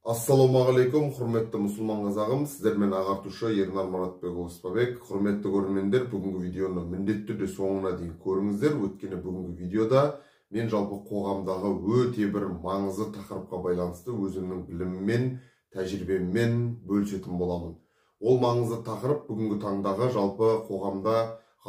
Ассалаумағалейкум, құрметті мұсылман қазағым, сіздермен ағартушы Ернар Маратбекұлы Оспабек. Құрметті көрермендер, бүгінгі видеоны міндетті түрде соңына дейін көріңіздер. Өйткені бүгінгі видеода мен жалпы қоғамдағы өте бір маңызды тақырыпқа байланысты өзімнің біліміммен, тәжірибеммен бөлісетін боламын. Ол маңызды тақырып бүгінгі таңдағы жалпы қоғамда,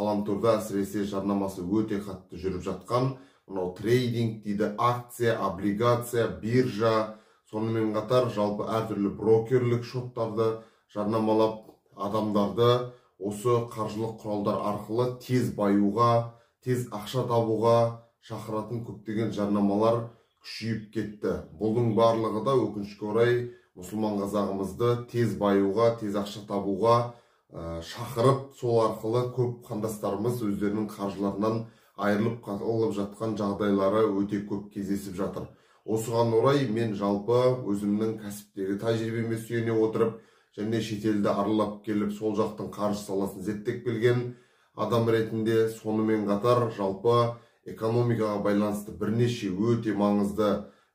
ғаламторда әсіресе жарнамасы өте қатты жүріп жатқан мынау трейдинг дейді, акция, облигация, биржа, сонымен қатар жалпы әртүрлі брокерлік шоттарды жарнамалап адамдарды осы қаржылық құралдар арқылы тез баюға, тез ақша табуға шақыратын көптеген жарнамалар күшейіп кетті. Бұның барлығы да өкінішке орай мұсылман қазағымызды тез баюға, тез ақша табуға шақырып, сол арқылы көп қандастарымыз өздерінің қаржыларынан айырылып қалып жатқан жағдайлары өте көп кездесіп жатыр. Осыған орай мен жалпы өзімнің кәсіптегі тәжірибеме сүйене отырып, және шетелді аралап келіп, сол жақтың қаржы саласын зерттеп келген адам ретінде, сонымен қатар жалпы экономикаға байланысты бірнеше өте маңызды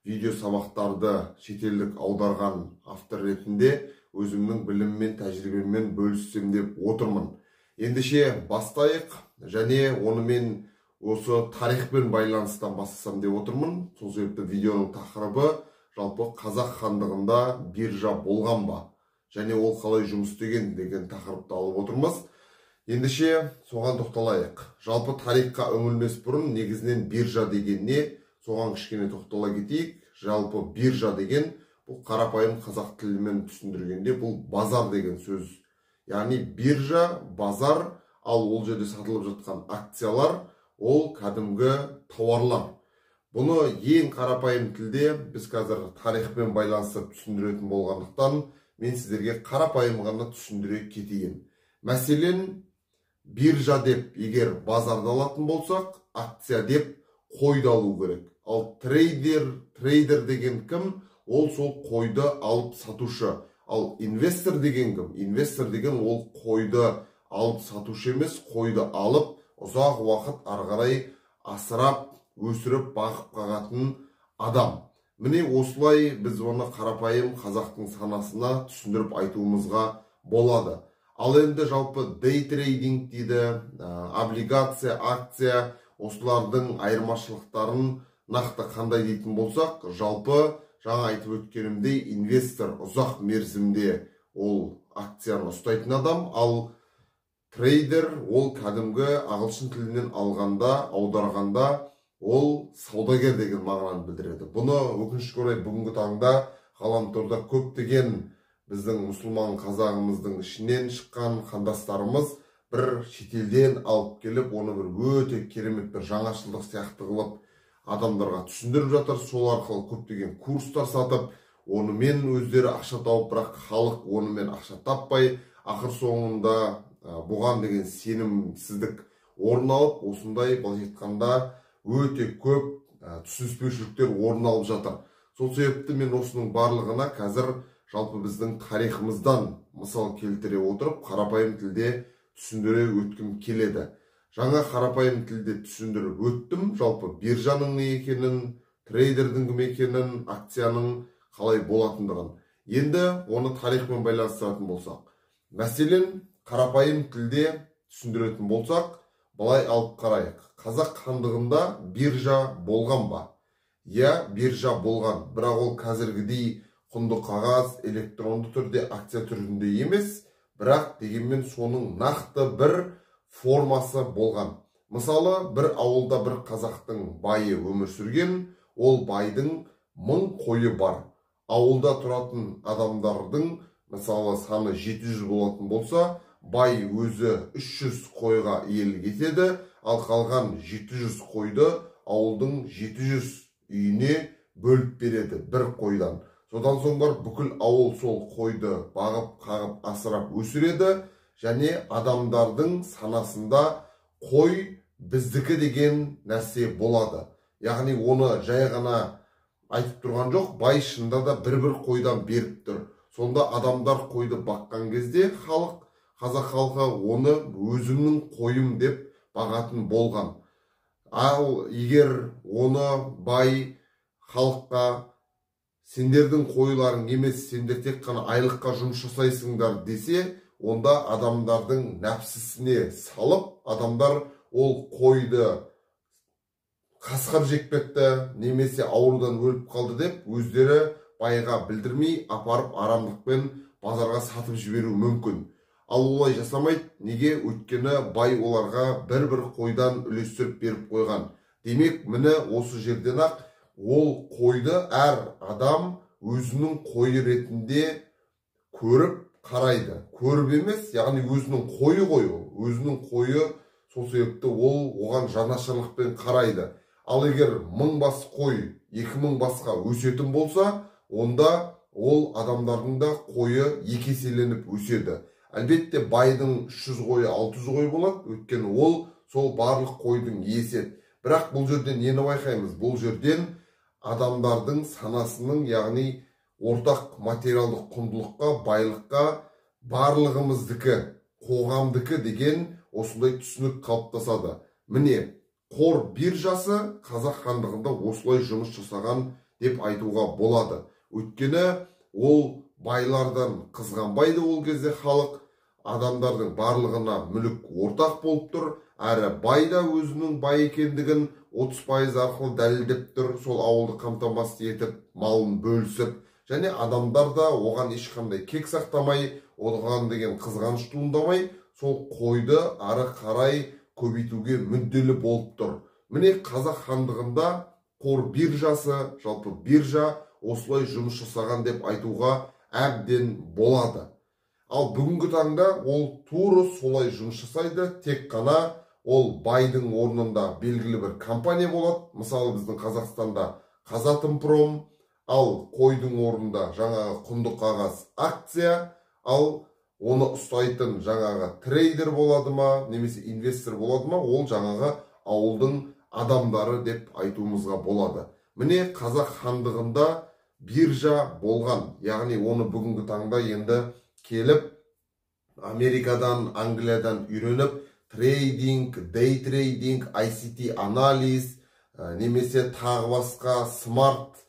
видео сабақтарды шетелдік аударған автор ретінде өзімнің біліммен, тәжірибеммен бөліссем деп отырмын. Ендеше бастайық, және онымен осы тарихпен байланыстан бастасам деп отырмын. Сол себепті видеоның тақырыбы жалпы қазақ хандығында биржа болған ба, және ол қалай жұмыс істеген деген тақырыпты алып отырмыз. Ендеше соған тоқталайық. Жалпы тарихқа үңілмес бұрын негізінен биржа деген не, соған кішкене тоқтала кетейік. Жалпы биржа деген бұл қарапайым қазақ тілімен түсіндіргенде бұл базар деген сөз. Яғни биржа, базар, ал ол жерде сатылып жатқан акциялар ол кәдімгі тауарлар. Бұны ең қарапайым тілде біз қазір тарихпен байланысып түсіндіретін болғандықтан мен сіздерге қарапайым ғана түсіндіре кетейін. Мәселен, биржа деп егер базарды алатын болсақ, акция деп қойды алу керек. Ал трейдер деген кім? Ол сол қойды алып сатушы. Ал инвестор деген кім? Инвестор деген ол қойды алып сатушы емес, қойды алып ұзақ уақыт арғарай асырап, өсіріп, бағып қағатын адам. Міне осылай біз оны қарапайым қазақтың санасына түсіндіріп айтуымызға болады. Ал енді жалпы дейтрейдинг дейді, облигация, акция, осылардың айырмашылықтарын нақты қандай дейтін болсақ, жалпы жаңа айтып өткенімдей инвестор ұзақ мерзімде ол акцияны ұстайтын адам, ал трейдер ол кәдімгі ағылшын тілінен алғанда, аударғанда ол саудагер деген мағынаны білдіреді. Бұны өкінішке орай бүгінгі таңда ғаламторда көптеген біздің мұсылман қазағымыздың ішінен шыққан қандастарымыз бір шетелден алып келіп, оны бір өте керемет бір жаңашылдық сияқты қылып адамдарға түсіндіріп жатыр. Сол арқылы көптеген курстар сатып, онымен өздері ақша тауып, бірақ халық онымен ақша таппай, ақыр соңында бұған деген сенімсіздік орын алып, осындай былайша айтқанда өте көп түсініспеушіліктер орын алып жатыр. Сол себепті мен осының барлығына қазір жалпы біздің тарихымыздан мысал келтіре отырып, қарапайым тілде түсіндіре өткім келеді. Жаңа қарапайым тілде түсіндіріп өттім, жалпы биржаның не екенін, трейдердің кім екенін, акцияның қалай болатындығын. Енді оны тарихпен байланыстыратын болсақ, мәселен, қарапайым тілде түсіндіретін болсақ, былай алып қарайық. Қазақ хандығында биржа болған ба? Иә, биржа болған, бірақ ол қазіргідей құнды қағаз, электронды түрде, акция түрінде емес, бірақ дегенмен соның нақты бір формасы болған. Мысалы, бір ауылда бір қазақтың байы өмір сүрген, ол байдың 1000 қойы бар. Ауылда тұратын адамдардың мысалы саны 700 болатын болса, бай өзі 300 қойға иелік етеді, ал қалған 700 қойды ауылдың 700 үйіне бөліп береді бір қойдан. Содан соң бар бүкіл ауыл сол қойды бағып, қағып, асырап өсіреді, және адамдардың санасында қой біздікі деген нәрсе болады. Яғни оны жай ғана айтып тұрған жоқ, бай шында да бір-бір қойдан беріп тұр. Сонда адамдар қойды баққан кезде қазақ халқы оны өзімнің қойым деп бағатын болған. Ал егер оны бай халыққа сендердің қойларың емес, сендер тек қана айлыққа жұмыс жасайсыңдар десе, онда адамдардың нәпсісіне салып, адамдар ол қойды қасқыр жеп кетті, немесе аурудан өліп қалды деп, өздері байға білдірмей апарып арамдықпен базарға сатып жіберу мүмкін. Ал олай жасамайды. Неге? Өйткені бай оларға бір-бір қойдан үлестіріп беріп қойған. Демек, міне осы жерден ақ ол қойды әр адам өзінің қойы ретінде көріп қарайды. Көріп емес, яғни өзінің қойы ғой ол. Өзінің қойы, сол себепті ол оған жанашырлықпен қарайды. Ал егер 1000 бас қой 2000 басқа өсетін болса, онда ол адамдардың да қойы екі еселеніп өседі. Әлбетте байдың 300 қойы 600 қой болады, өйткені ол сол барлық қойдың иесі. Бірақ бұл жерден нені байқаймыз? Бұл жерден адамдардың санасының, яғни ортақ материалдық құндылыққа, байлыққа барлығымыздікі, қоғамдікі деген осындай түсінік қалыптасады. Міне, қор биржасы Қазақ хандығында осылай жұмыс жасаған деп айтуға болады. Өйткені ол байлардан қызғанбайды ол кезде халық, адамдардың барлығына мүлік ортақ болып тұр, әрі бай да өзінің бай екендігін 30% арқылы дәлелдеп тұр, сол ауылды қамтамасыз етіп, малын бөлісіп, және адамдар да оған ешқандай кек сақтамай, оған деген қызғаныш туындамай, сол қойды ары қарай көбейтуге мүдделі болып тұр. Міне Қазақ хандығында қор биржасы, жалпы биржа осылай жұмыс жасаған деп айтуға әбден болады. Ал бүгінгі таңда ол туры солай жұмыс жасайды, тек қана ол байдың орнында белгілі бір компания болады. Мысалы біздің Қазақстанда Қазатомпром, ал қойдың орнында жаңағы құнды қағаз акция, ал оны ұстайтын жаңағы трейдер болады ма, немесе инвестор болады ма, ол жаңағы ауылдың адамдары деп айтуымызға болады. Міне Қазақ хандығында биржа болған, яғни оны бүгінгі таңда енді келіп Америкадан, Англиядан үйреніп трейдинг, дей трейдинг, ICT анализ, немесе тағы басқа смарт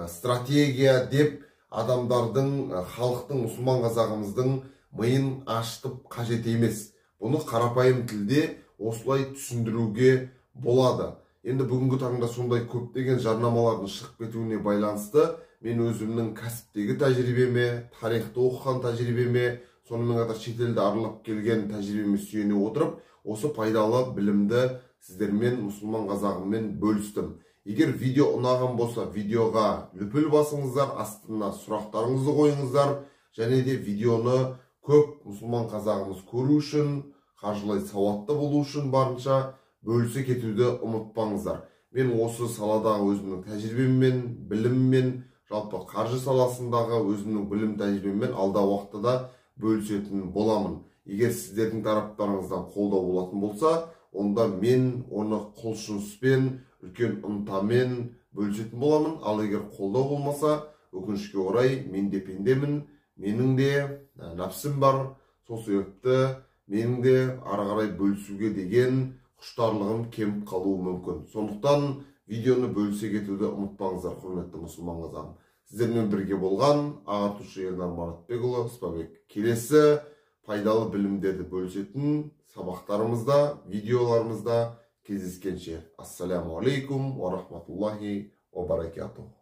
стратегия деп адамдардың, халықтың, мұсылман қазағымыздың миын ашытып қажет емес. Бұны қарапайым тілде осылай түсіндіруге болады. Енді бүгінгі таңда сондай көптеген жарнамалардың шығып кетуіне байланысты мен өзімнің кәсіптегі тәжірибеме, тарихты оқыған тәжірибеме, сонымен қатар шетелді аралап келген тәжірибеме сүйене отырып, осы пайдалы білімді сіздермен, мұсылман қазағыммен бөлістім. Егер видео ұнаған болса, видеоға лүпіл басыңыздар, астына сұрақтарыңызды қойыңыздар, және де видеоны көп мұсылман қазағымыз көру үшін, қаржылай сауатты болу үшін барынша бөлісе кетуді ұмытпаңыздар. Мен осы саладағы өзімнің тәжірибеммен, біліммен, жалпы қаржы саласындағы өзімнің білім тәжірибеммен алда уақытта бөлісетін боламын. Егер сіздердің тараптарыңыздан қолдау болатын болса, онда мен оны құлшыныспен, үлкен ынтамен бөлісетін боламын. Ал егер қолдау болмаса, өкінішке орай мен де пендемін, менің де нәпсім бар. Сол себепті менің де ары қарай бөлісуге деген құштарлығым кеміп қалуы мүмкін. Сондықтан видеоны бөлісе кетуді ұмытпаңыздар, құрметті мұсылман қазағым. Сіздермен бірге болған ағартушы Ернар Маратбекұлы Спабек. Келесі пайдалы білімдерді бөлісетін сабақтарымызда, видеоларымызда кездескенше. Ассаляму алейкум ва рахматуллахи ва баракатух.